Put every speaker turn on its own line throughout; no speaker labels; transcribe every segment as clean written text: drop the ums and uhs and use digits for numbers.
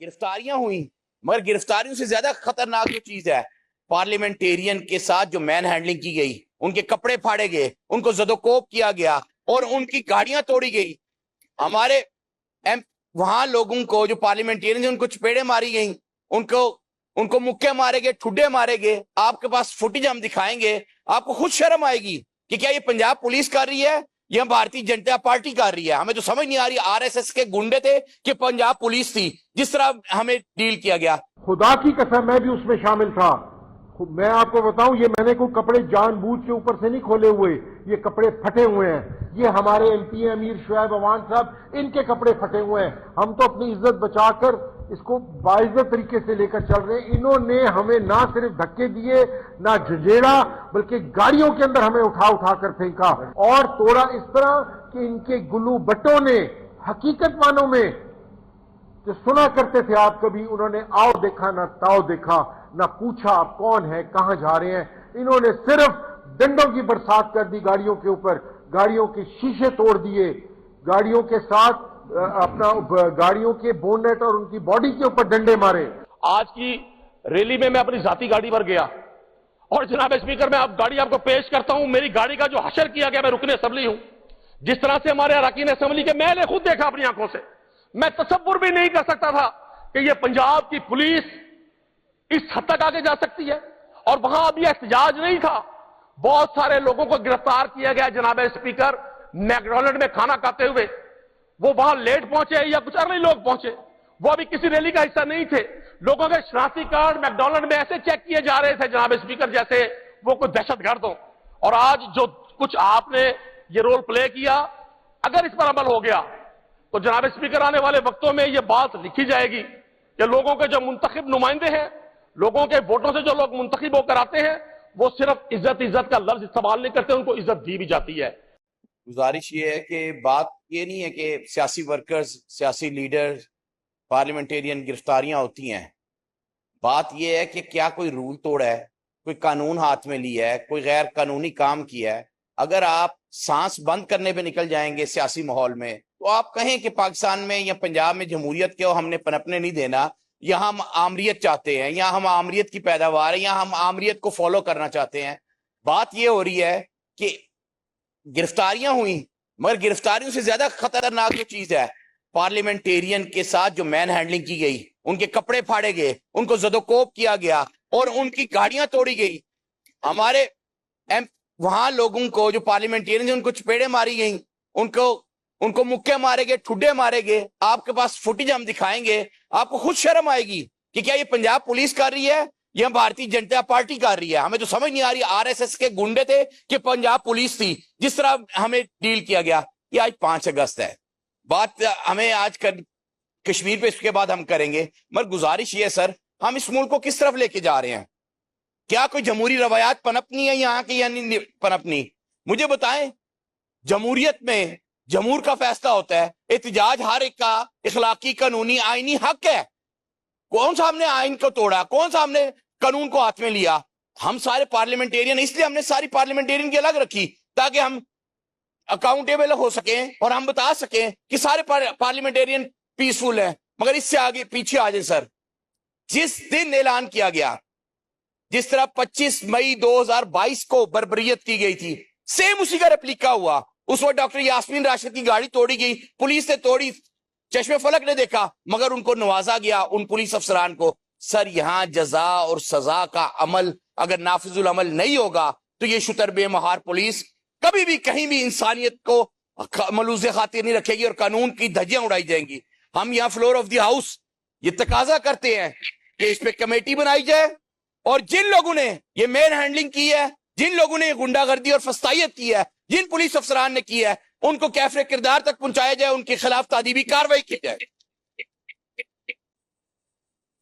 गिरफ्तारियां हुई, मगर गिरफ्तारियों से ज्यादा खतरनाक जो चीज है, पार्लियामेंटेरियन के साथ जो मैन हैंडलिंग की गई, उनके कपड़े फाड़े गए, उनको जदोकोब किया गया और उनकी गाड़ियां तोड़ी गई। हमारे वहां लोगों को जो पार्लियामेंटेरियन उनको चपेड़े मारी गई, उनको उनको मुक्के मारे गए, ठुड्डे मारे गए। आपके पास फुटेज हम दिखाएंगे, आपको खुद शर्म आएगी कि क्या ये पंजाब पुलिस कर रही है या भारतीय जनता पार्टी कर रही है। हमें तो समझ नहीं आ रही, आरएसएस के गुंडे थे कि पंजाब पुलिस थी, जिस तरह हमें डील किया गया।
खुदा की कसम मैं भी उसमें शामिल था। मैं आपको बताऊं, ये मैंने कोई कपड़े जानबूझ के ऊपर से नहीं खोले हुए, ये कपड़े फटे हुए हैं। ये हमारे एमपी अमीर शुएब अवान साहब, इनके कपड़े फटे हुए हैं। हम तो अपनी इज्जत बचाकर इसको बाइज्जत तरीके से लेकर चल रहे हैं। इन्होंने हमें ना सिर्फ धक्के दिए, ना झंझेड़ा, बल्कि गाड़ियों के अंदर हमें उठा उठा कर फेंका और तोड़ा इस तरह कि इनके गुल्लू बट्टों ने हकीकत मानों में जो सुना करते थे आप कभी, उन्होंने आओ देखा ना ताओ देखा, ना पूछा आप कौन है, कहां जा रहे हैं। इन्होंने सिर्फ डंडों की बरसात कर दी गाड़ियों के ऊपर, गाड़ियों के शीशे तोड़ दिए, गाड़ियों के साथ गाड़ियों के बोनेट और उनकी बॉडी के ऊपर डंडे मारे।
आज की रैली में मैं अपनी जाती गाड़ी पर गया और जनाब स्पीकर, मैं अब गाड़ी आपको पेश करता हूं। मेरी गाड़ी का जो हशर किया गया, मैं रुकने असेंबली हूं। जिस तरह से हमारे अरकान असेंबली के, मैंने खुद देखा अपनी आंखों से, मैं तसव्वुर भी नहीं कर सकता था कि यह पंजाब की पुलिस इस हद तक आगे जा सकती है। और वहां अभी एहतजाज नहीं था, बहुत सारे लोगों को गिरफ्तार किया गया जनाब स्पीकर, मैकडॉनल्ड में खाना खाते हुए। वो वहां लेट पहुंचे या कुछ और नहीं लोग पहुंचे, वो अभी किसी रैली का हिस्सा नहीं थे। लोगों के शनाख्ती कार्ड मैकडॉनल्ड में ऐसे चेक किए जा रहे थे जनाब स्पीकर, जैसे वो कोई दहशतगर्द हो। और आज जो कुछ आपने ये रोल प्ले किया, अगर इस पर अमल हो गया तो जनाब स्पीकर आने वाले वक्तों में यह बात लिखी जाएगी कि लोगों के जो मुंतखब नुमाइंदे हैं, लोगों के वोटों से जो लोग मुंतखब होकर आते हैं, वो सिर्फ इज्जत का लफ्ज इस्तेमाल नहीं करते, उनको इज्जत दी भी जाती है।
गुजारिश ये है कि बात ये नहीं है कि सियासी वर्कर्स, सियासी लीडर, पार्लियामेंटेरियन गिरफ्तारियां होती हैं। बात यह है कि क्या कोई रूल तोड़ा है, कोई कानून हाथ में लिया है, कोई गैर कानूनी काम किया है। अगर आप सांस बंद करने पे निकल जाएंगे सियासी माहौल में, तो आप कहें कि पाकिस्तान में या पंजाब में जमहूरियत को हमने पनपने नहीं देना, यहाँ हम आमरीत चाहते हैं, यहाँ हम आमरीत की पैदावार है, यहाँ हम आमरीत को फॉलो करना चाहते हैं। बात यह हो रही है कि गिरफ्तारियां हुई, मगर गिरफ्तारियों से ज्यादा खतरनाक जो चीज है, पार्लियामेंटेरियन के साथ जो मैन हैंडलिंग की गई, उनके कपड़े फाड़े गए, उनको जदोकोब किया गया और उनकी गाड़ियां तोड़ी गई। हमारे वहां लोगों को जो पार्लियामेंटेरियन, उनको चपेड़े मारी गई, उनको मुक्के मारे गए, ठुड्डे मारे गए। आपके पास फुटेज हम दिखाएंगे, आपको खुद शर्म आएगी कि क्या ये पंजाब पुलिस कर रही है या भारतीय जनता पार्टी कर रही है। हमें तो समझ नहीं आ रही, आरएसएस के गुंडे थे कि पंजाब पुलिस थी, जिस तरह हमें डील किया गया। ये आज 5 अगस्त है, बात हमें आज कश्मीर पे इसके बाद हम करेंगे। मगर गुजारिश ये है सर, हम इस मुल्क को किस तरफ लेके जा रहे हैं? क्या कोई जमहूरी रवायात पनपनी है यहाँ की या नहीं पनपनी? मुझे बताएं। जमहूरियत में जमहूर का फैसला होता है, एहतजाज हर एक का इखलाकी कानूनी आईनी हक है। कौन सा हमने आइन को तोड़ा, कौन सा हमने कानून को हाथ में लिया? हम सारे पार्लियामेंटेरियन, इसलिए हमने सारी पार्लियामेंटेरियन की अलग रखी ताकि हम अकाउंटेबल हो सकें और हम बता सकें कि सारे पार्लियामेंटेरियन पीसफुल हैं। मगर इससे आगे पीछे आ जाए सर, जिस दिन ऐलान किया गया, जिस तरह 25 मई 2022 को बर्बरियत की गई थी, सेम उसी का रेप्लिका हुआ। उस वक्त डॉक्टर यास्मीन राशिद की गाड़ी तोड़ी गई, पुलिस ने तोड़ी, चश्मे फलक ने देखा, मगर उनको नवाजा गया, उन पुलिस अफसरान को। सर, यहां जजा और सजा का अमल अगर नाफिजुल अमल नहीं होगा तो ये शुतर बेमहार पुलिस कभी भी कहीं भी इंसानियत को मलूज़े खातिर नहीं रखेगी और कानून की धज्जियां उड़ाई जाएंगी। हम यहाँ फ्लोर ऑफ द हाउस ये तकाजा करते हैं कि इस पे कमेटी बनाई जाए और जिन लोगों ने ये मैन हैंडलिंग की है, जिन लोगों ने गुंडागर्दी और फस्तायत की है, जिन पुलिस अफसरान ने की है, उनको कैफरे किरदार तक पहुंचाया जाए, उनके खिलाफ तादीबी कार्रवाई की जाए।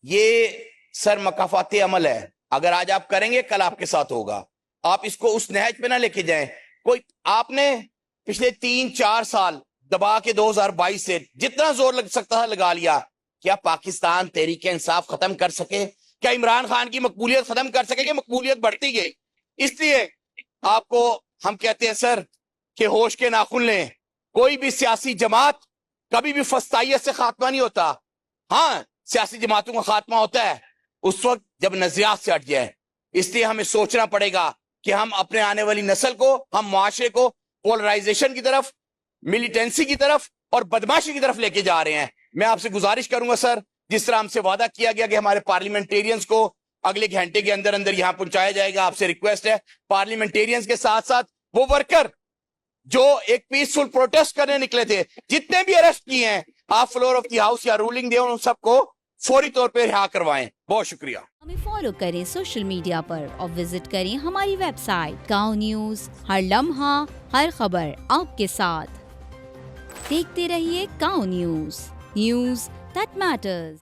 ये सर मकाफाती अमल है, अगर आज आप करेंगे कल आपके साथ होगा। आप इसको उस नहज पे ना लेके जाएं। कोई आपने पिछले 3-4 साल दबा के 2022 से जितना जोर लग सकता था लगा लिया। क्या पाकिस्तान तहरीक इंसाफ खत्म कर सके? क्या इमरान खान की मकबूलियत खत्म कर सके? कि मकबूलियत बढ़ती गई। इसलिए आपको हम कहते हैं सर कि होश के नाखून लें। कोई भी सियासी जमात कभी भी फस्तायत से खात्मा नहीं होता। हाँ, سیاسی جماعتوں کا خاتمہ ہوتا ہے اس وقت جب نظریات سے ہٹ جائے. اس لیے ہمیں سوچنا پڑے گا کہ ہم اپنے آنے والی نسل کو, ہم معاشرے کو پولرائزیشن کی طرف, ملیٹنسی کی طرف اور بدماشی کی طرف لے کے جا رہے ہیں. میں آپ سے گزارش کروں گا سر, جس طرح ہم سے وعدہ کیا گیا کہ ہمارے پارلیمنٹیرینز کو اگلے گھنٹے کے اندر اندر یہاں پہنچایا جائے گا, آپ سے ریکویسٹ ہے پارلیمنٹیرینز کے ساتھ ساتھ وہ ورکر جو ایک پیسفل پروٹیسٹ کرنے نکلے تھے, جتنے بھی اریسٹ کیے ہیں, آپ فلور آف دی ہاؤس یا رولنگ دے ان سب کو فوری طور پہ رہا کروائیں. بہت شکریہ.
ہمیں فالو کریں سوشل میڈیا پر اور وزٹ کریں ہماری ویب سائٹ گاؤں نیوز. ہر لمحہ ہر خبر آپ کے ساتھ. دیکھتے رہیے گاؤں نیوز, نیوز دیٹ میٹرز.